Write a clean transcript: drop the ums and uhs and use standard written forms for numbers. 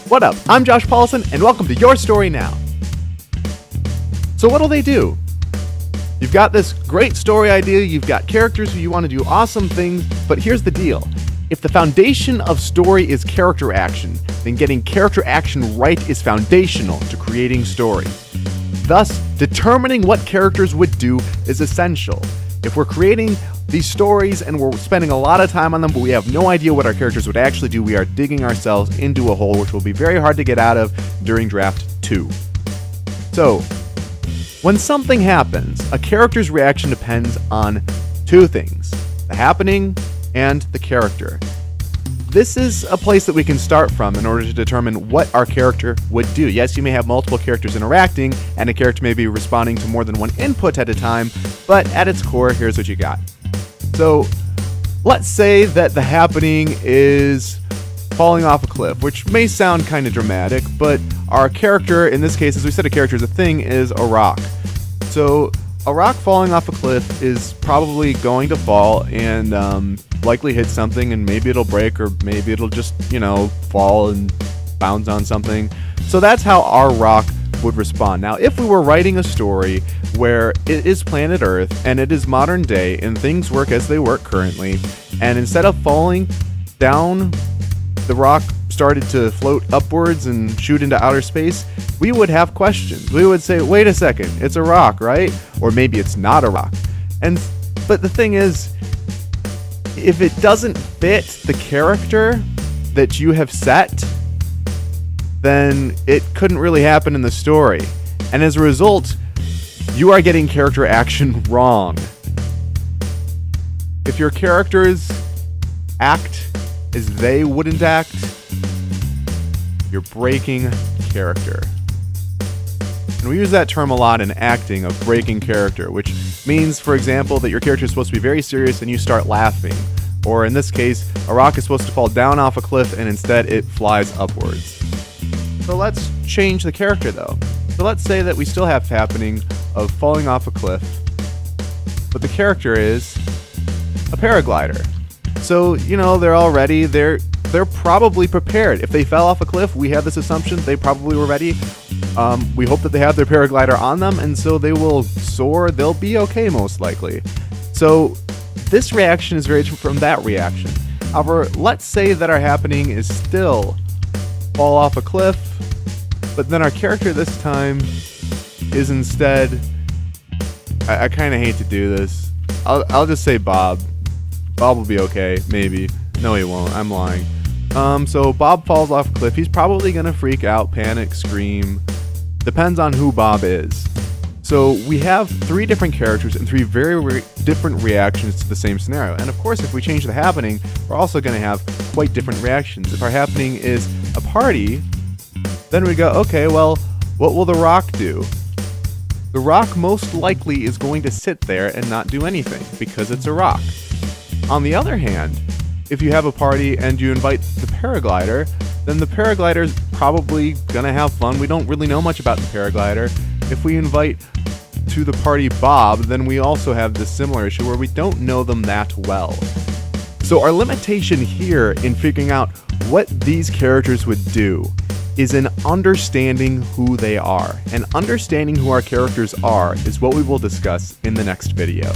What up? I'm Josh Paulson, and welcome to Your Story Now. So what'll they do? You've got this great story idea, you've got characters who you want to do awesome things, but here's the deal. If the foundation of story is character action, then getting character action right is foundational to creating story. Thus, determining what characters would do is essential. If we're creating these stories and we're spending a lot of time on them, but we have no idea what our characters would actually do, we are digging ourselves into a hole which will be very hard to get out of during Draft 2. So, when something happens, a character's reaction depends on two things: the happening and the character. This is a place that we can start from in order to determine what our character would do. Yes, you may have multiple characters interacting, and a character may be responding to more than one input at a time, but at its core, here's what you got. So, let's say that the happening is falling off a cliff, which may sound kind of dramatic, but our character, in this case, as we said, a character is a thing, is a rock. So, a rock falling off a cliff is probably going to fall and likely hit something, and maybe it'll break, or maybe it'll just, fall and bounce on something. So that's how our rock would respond. Now, if we were writing a story where it is planet Earth and it is modern day and things work as they work currently, and instead of falling down, the rock started to float upwards and shoot into outer space, we would have questions. We would say, wait a second, it's a rock, right? Or maybe it's not a rock. But the thing is, if it doesn't fit the character that you have set, then it couldn't really happen in the story. And as a result, you are getting character action wrong. If your characters act as they wouldn't act, you're breaking character. And we use that term a lot in acting, of breaking character, which means, for example, that your character is supposed to be very serious and you start laughing. Or in this case, a rock is supposed to fall down off a cliff and instead it flies upwards. So let's change the character though. So let's say that we still have happening of falling off a cliff, but the character is a paraglider. So, they're all ready. They're probably prepared. If they fell off a cliff, we have this assumption they probably were ready. We hope that they have their paraglider on them, and so they will soar. They'll be okay, most likely. So this reaction is very different from that reaction. However, let's say that our happening is still fall off a cliff, but then our character this time is instead, I kind of hate to do this. I'll just say Bob. Bob will be okay, maybe. No, he won't. I'm lying. So Bob falls off a cliff. He's probably going to freak out, panic, scream. Depends on who Bob is. So we have three different characters and three very different reactions to the same scenario. And of course, if we change the happening, we're also going to have quite different reactions. If our happening is a party, then we go, okay, well, what will the rock do? The rock most likely is going to sit there and not do anything because it's a rock. On the other hand, if you have a party and you invite the paraglider, then the paraglider's probably gonna have fun. We don't really know much about the paraglider. If we invite to the party Bob, then we also have this similar issue where we don't know them that well. So our limitation here in figuring out what these characters would do is in understanding who they are. And understanding who our characters are is what we will discuss in the next video.